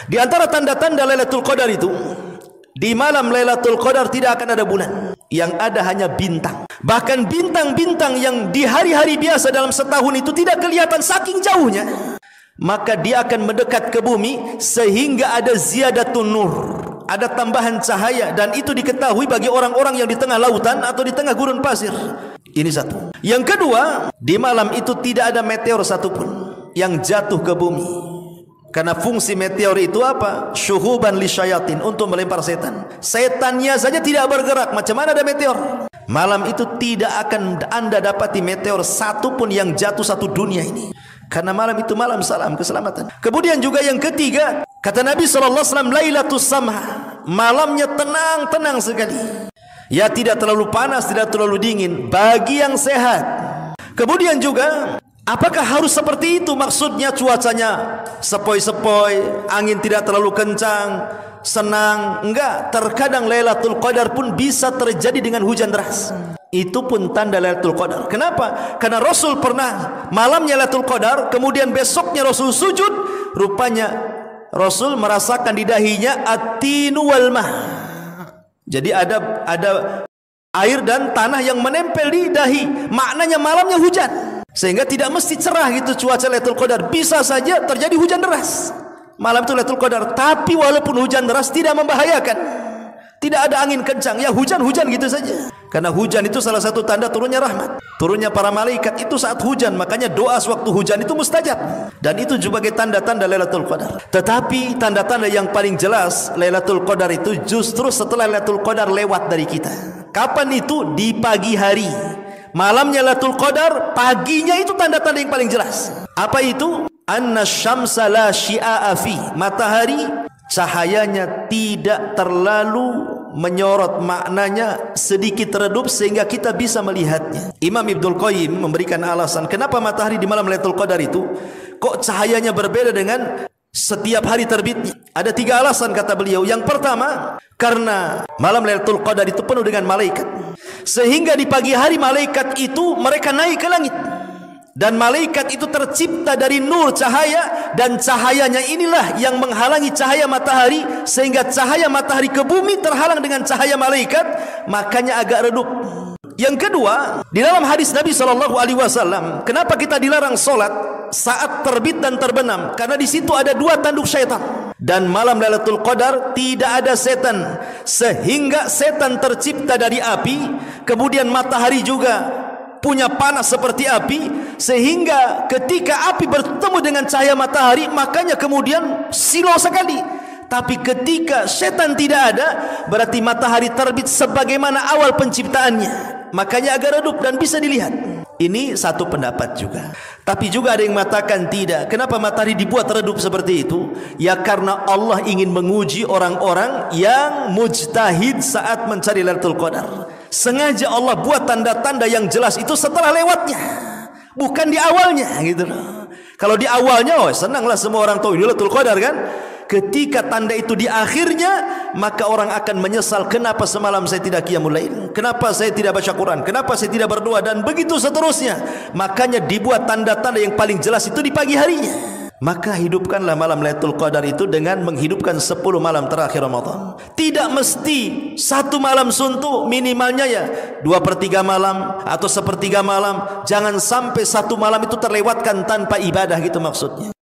Di antara tanda-tanda Lailatul Qadar itu, di malam Lailatul Qadar tidak akan ada bulan, yang ada hanya bintang. Bahkan bintang-bintang yang di hari-hari biasa dalam setahun itu tidak kelihatan saking jauhnya, maka dia akan mendekat ke bumi sehingga ada ziyadatun nur, ada tambahan cahaya, dan itu diketahui bagi orang-orang yang di tengah lautan atau di tengah gurun pasir. Ini satu. Yang kedua, di malam itu tidak ada meteor satupun yang jatuh ke bumi. Karena fungsi meteor itu apa? Syuhuban lisyayatin, untuk melempar setan. Setannya saja tidak bergerak, macam mana ada meteor? Malam itu tidak akan Anda dapati meteor satupun yang jatuh satu dunia ini. Karena malam itu malam salam keselamatan. Kemudian juga yang ketiga, kata Nabi SAW, Lailatus Samha, malamnya tenang-tenang sekali. Ya, tidak terlalu panas, tidak terlalu dingin, bagi yang sehat. Kemudian juga, apakah harus seperti itu? Maksudnya cuacanya sepoi-sepoi, angin tidak terlalu kencang, senang? Enggak, terkadang Lailatul Qadar pun bisa terjadi dengan hujan deras. Itu pun tanda Lailatul Qadar. Kenapa? Karena Rasul pernah malamnya Lailatul Qadar, kemudian besoknya Rasul sujud, rupanya Rasul merasakan di dahinya at-tinu wal mah. Jadi ada air dan tanah yang menempel di dahi. Maknanya malamnya hujan. Sehingga tidak mesti cerah gitu cuaca Lailatul Qadar, bisa saja terjadi hujan deras malam itu Lailatul Qadar. Tapi walaupun hujan deras tidak membahayakan, tidak ada angin kencang, ya hujan-hujan gitu saja. Karena hujan itu salah satu tanda turunnya rahmat, turunnya para malaikat itu saat hujan. Makanya doa sewaktu hujan itu mustajab, dan itu juga sebagai tanda-tanda Lailatul Qadar. Tetapi tanda-tanda yang paling jelas Lailatul Qadar itu justru setelah Lailatul Qadar lewat dari kita. Kapan itu? Di pagi hari. Malamnya Lailatul Qadar, paginya itu tanda-tanda yang paling jelas. Apa itu? Anna syamsa la syia'a fi, matahari cahayanya tidak terlalu menyorot, maknanya sedikit redup sehingga kita bisa melihatnya. Imam Ibnul Qayyim memberikan alasan kenapa matahari di malam Lailatul Qadar itu kok cahayanya berbeda dengan setiap hari terbitnya. Ada 3 alasan kata beliau. Yang pertama, karena malam Lailatul Qadar itu penuh dengan malaikat, sehingga di pagi hari malaikat itu mereka naik ke langit, dan malaikat itu tercipta dari nur cahaya, dan cahayanya inilah yang menghalangi cahaya matahari, sehingga cahaya matahari ke bumi terhalang dengan cahaya malaikat, makanya agak redup. Yang kedua, di dalam hadis Nabi SAW, kenapa kita dilarang solat saat terbit dan terbenam? Karena di situ ada 2 tanduk syaitan, dan malam Lailatul Qadar tidak ada setan, sehingga setan tercipta dari api, kemudian matahari juga punya panas seperti api, sehingga ketika api bertemu dengan cahaya matahari, makanya kemudian silau sekali. Tapi ketika setan tidak ada, berarti matahari terbit sebagaimana awal penciptaannya, makanya agak redup dan bisa dilihat. Ini satu pendapat juga. Tapi juga ada yang mengatakan tidak. Kenapa matahari dibuat redup seperti itu? Ya karena Allah ingin menguji orang-orang yang mujtahid saat mencari Lailatul Qadar. Sengaja Allah buat tanda-tanda yang jelas itu setelah lewatnya, bukan di awalnya gitu loh. Kalau di awalnya, oh senanglah semua orang tahu Lailatul Qadar kan. Ketika tanda itu di akhirnya, maka orang akan menyesal, kenapa semalam saya tidak qiyamul lail, kenapa saya tidak baca Quran, kenapa saya tidak berdoa, dan begitu seterusnya. Makanya dibuat tanda-tanda yang paling jelas itu di pagi harinya. Maka hidupkanlah malam Lailatul Qadar itu dengan menghidupkan 10 malam terakhir Ramadan. Tidak mesti 1 malam suntuk, minimalnya ya 2/3 malam atau 1/3 malam. Jangan sampai 1 malam itu terlewatkan tanpa ibadah, gitu maksudnya.